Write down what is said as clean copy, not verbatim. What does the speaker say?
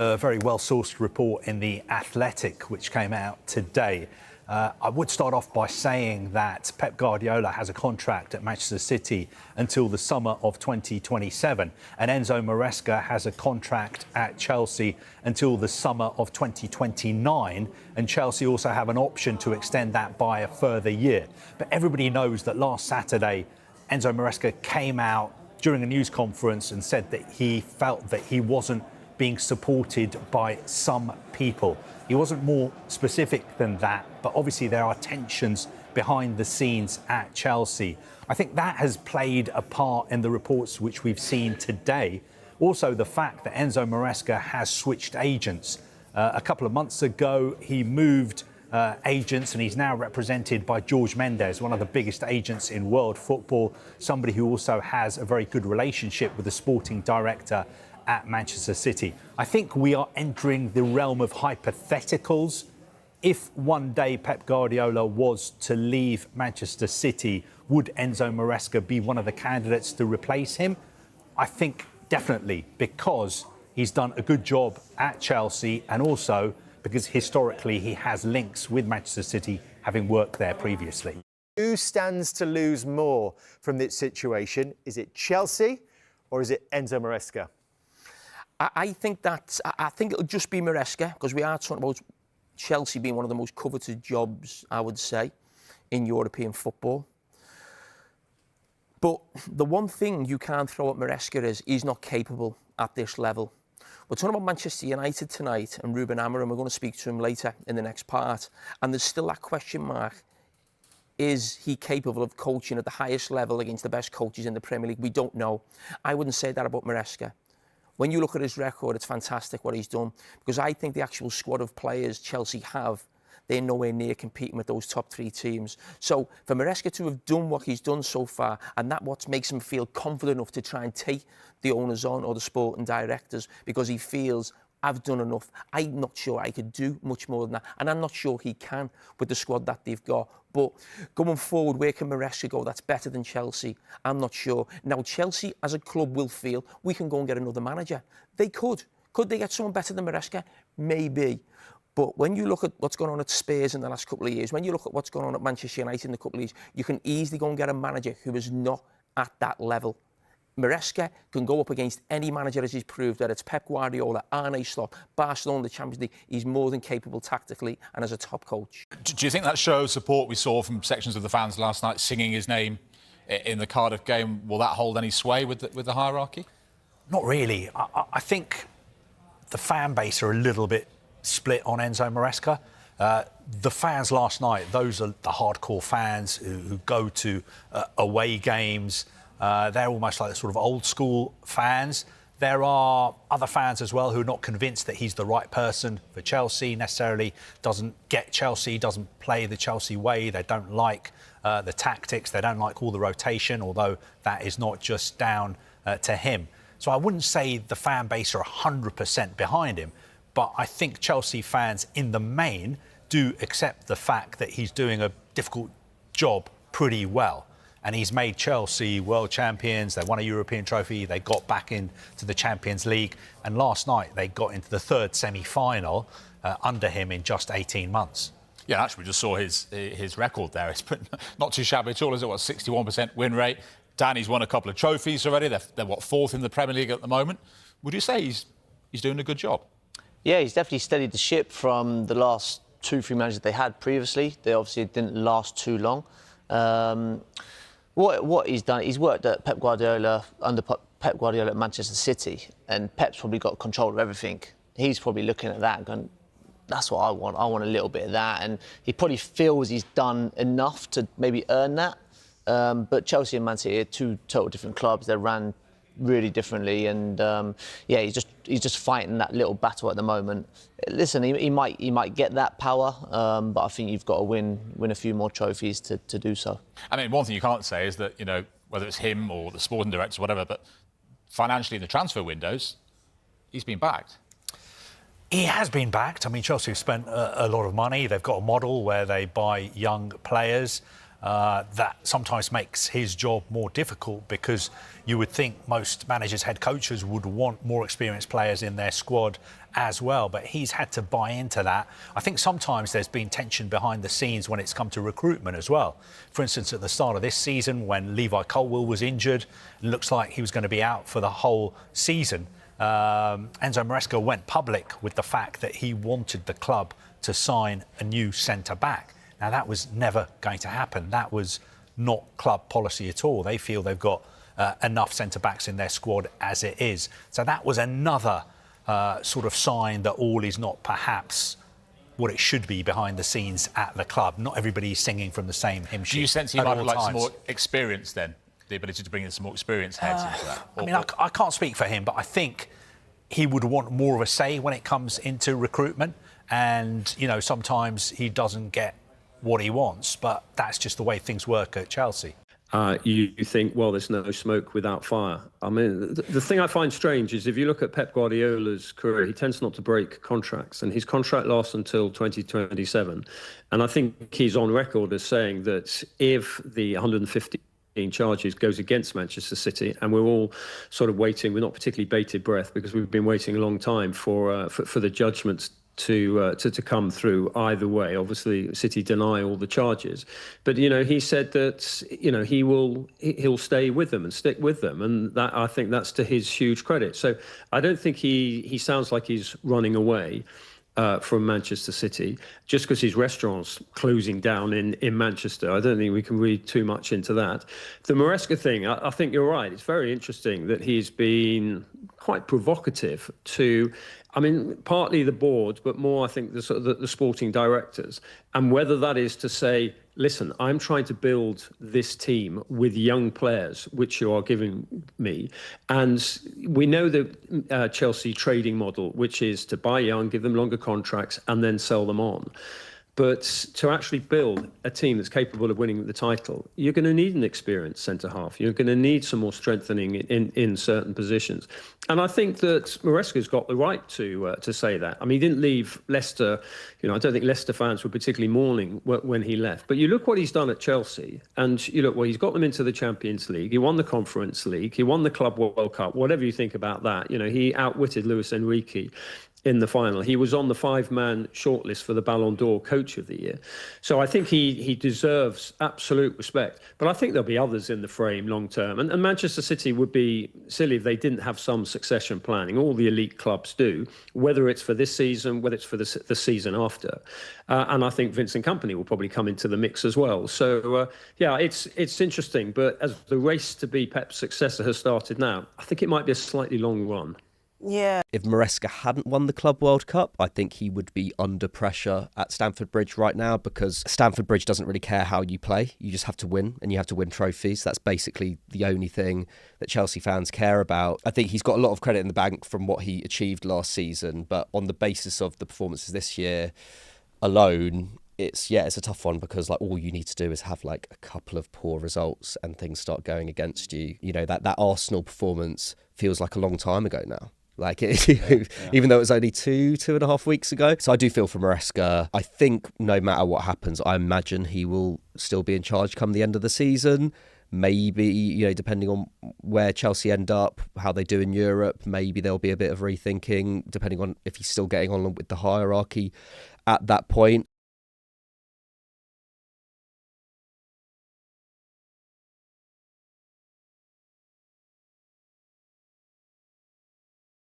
A very well-sourced report in The Athletic, which came out today. I would start off by saying that Pep Guardiola has a contract at Manchester City until the summer of 2027, and Enzo Maresca has a contract at Chelsea until the summer of 2029, and Chelsea also have an option to extend that by a further year. But everybody knows that last Saturday, Enzo Maresca came out during a news conference and said that he felt that he wasn't being supported by some people. He wasn't more specific than that, but obviously there are tensions behind the scenes at Chelsea. I think that has played a part in the reports which we've seen today. Also, the fact that Enzo Maresca has switched agents. A couple of months ago, he moved agents, and he's now represented by Jorge Mendes, one of the biggest agents in world football, somebody who also has a very good relationship with the sporting director at Manchester City. I think we are entering the realm of hypotheticals. If one day Pep Guardiola was to leave Manchester City, would Enzo Maresca be one of the candidates to replace him? I think definitely, because he's done a good job at Chelsea, and also because historically he has links with Manchester City, having worked there previously. Who stands to lose more from this situation? Is it Chelsea or is it Enzo Maresca? I think it'll just be Maresca, because we are talking about Chelsea being one of the most coveted jobs, I would say, in European football. But the one thing you can't throw at Maresca is he's not capable at this level. We're talking about Manchester United tonight and Ruben Amorim. We're going to speak to him later in the next part. And there's still that question mark. Is he capable of coaching at the highest level against the best coaches in the Premier League? We don't know. I wouldn't say that about Maresca. When you look at his record, it's fantastic what he's done, because I think the actual squad of players Chelsea have, they're nowhere near competing with those top three teams. So for Maresca to have done what he's done so far, and that what makes him feel confident enough to try and take the owners on, or the sporting directors, because he feels, I've done enough. I'm not sure I could do much more than that. And I'm not sure he can with the squad that they've got. But going forward, where can Maresca go that's better than Chelsea? I'm not sure. Now, Chelsea as a club will feel we can go and get another manager. They could. Could they get someone better than Maresca? Maybe. But when you look at what's gone on at Spurs in the last couple of years, when you look at what's gone on at Manchester United in the couple of years, you can easily go and get a manager who is not at that level. Maresca can go up against any manager, as he's proved, that it's Pep Guardiola, Arne Slot, Barcelona, the Champions League. He's more than capable tactically and as a top coach. Do you think that show of support we saw from sections of the fans last night singing his name in the Cardiff game, will that hold any sway with the hierarchy? Not really. I think the fan base are a little bit split on Enzo Maresca. The fans last night, those are the hardcore fans who go to away games. They're almost like the sort of old school fans. There are other fans as well who are not convinced that he's the right person for Chelsea, necessarily doesn't get Chelsea, doesn't play the Chelsea way. They don't like the tactics. They don't like all the rotation, although that is not just down to him. So I wouldn't say the fan base are 100% behind him, but I think Chelsea fans in the main do accept the fact that he's doing a difficult job pretty well. And he's made Chelsea world champions. They won a European trophy. They got back into the Champions League. And last night, they got into the third semi-final under him in just 18 months. Yeah, actually, we just saw his record there. It's not too shabby at all, is it? What, 61% win rate? Danny's won a couple of trophies already. They're what, fourth in the Premier League at the moment. Would you say he's doing a good job? Yeah, he's definitely steadied the ship from the last 2-3 managers they had previously. They obviously didn't last too long. What he's done, he's worked at Pep Guardiola, under Pep Guardiola at Manchester City, and Pep's probably got control of everything. He's probably looking at that and going, that's what I want. I want a little bit of that. And he probably feels he's done enough to maybe earn that. But Chelsea and Man City are two total different clubs. They're ran really differently, and yeah, he's just fighting that little battle at the moment. Listen, he might get that power, but I think you've got to win a few more trophies to do so. I mean, one thing you can't say is that, you know, whether it's him or the sporting director or whatever, but financially in the transfer windows, he's been backed. He has been backed. I mean, Chelsea have spent a lot of money. They've got a model where they buy young players. that sometimes makes his job more difficult, because you would think most managers, head coaches would want more experienced players in their squad as well, but he's had to buy into that. I think sometimes there's been tension behind the scenes when it's come to recruitment as well. For instance, at the start of this season, when Levi Colwill was injured, it looks like he was going to be out for the whole season. Enzo Maresca went public with the fact that he wanted the club to sign a new centre-back. Now, that was never going to happen. That was not club policy at all. They feel they've got enough centre-backs in their squad as it is. So that was another sort of sign that all is not perhaps what it should be behind the scenes at the club. Not everybody's singing from the same hymn sheet. Do you sense he might have like some more experience then? The ability to bring in some more experienced heads into that? I mean, I can't speak for him, but I think he would want more of a say when it comes into recruitment. And, you know, sometimes he doesn't get what he wants, but that's just the way things work at Chelsea. You think, well, there's no smoke without fire. I mean, the thing I find strange is if you look at Pep Guardiola's career, he tends not to break contracts, and his contract lasts until 2027. And I think he's on record as saying that if the 115 charges goes against Manchester City, and we're all sort of waiting, we're not particularly bated breath because we've been waiting a long time for the judgments to come through either way. Obviously, City deny all the charges, but you know, he said that, you know, he'll stay with them and stick with them, and that, I think that's to his huge credit. So I don't think he sounds like he's running away from Manchester City just because his restaurant's closing down in Manchester. I don't think we can read too much into that. The Maresca thing, I think you're right. It's very interesting that he's been quite provocative to, I mean, partly the board, but more, I think, the sporting directors. And whether that is to say, listen, I'm trying to build this team with young players, which you are giving me. And we know the Chelsea trading model, which is to buy young, give them longer contracts, and then sell them on. But to actually build a team that's capable of winning the title, you're going to need an experienced centre-half. You're going to need some more strengthening in certain positions. And I think that Maresca's got the right to say that. I mean, he didn't leave Leicester. You know, I don't think Leicester fans were particularly mourning when he left. But you look what he's done at Chelsea, and you look, well, he's got them into the Champions League. He won the Conference League. He won the Club World Cup. Whatever you think about that, you know, he outwitted Luis Enrique in the final. He was on the 5-man shortlist for the Ballon d'Or Coach of the Year. So I think he deserves absolute respect. But I think there'll be others in the frame long term. And Manchester City would be silly if they didn't have some succession planning. All the elite clubs do, whether it's for this season, whether it's for the season after. And I think Vincent Kompany will probably come into the mix as well. So, yeah, it's interesting. But as the race to be Pep's successor has started now, I think it might be a slightly long run. Yeah. If Maresca hadn't won the Club World Cup, I think he would be under pressure at Stamford Bridge right now, because Stamford Bridge doesn't really care how you play. You just have to win, and you have to win trophies. That's basically the only thing that Chelsea fans care about. I think he's got a lot of credit in the bank from what he achieved last season, but on the basis of the performances this year alone, it's a tough one, because like all you need to do is have like a couple of poor results and things start going against you. You know, that Arsenal performance feels like a long time ago now. Like, even though it was only 2.5 weeks ago. So I do feel for Maresca. I think no matter what happens, I imagine he will still be in charge come the end of the season. Maybe, you know, depending on where Chelsea end up, how they do in Europe, maybe there'll be a bit of rethinking, depending on if he's still getting on with the hierarchy at that point.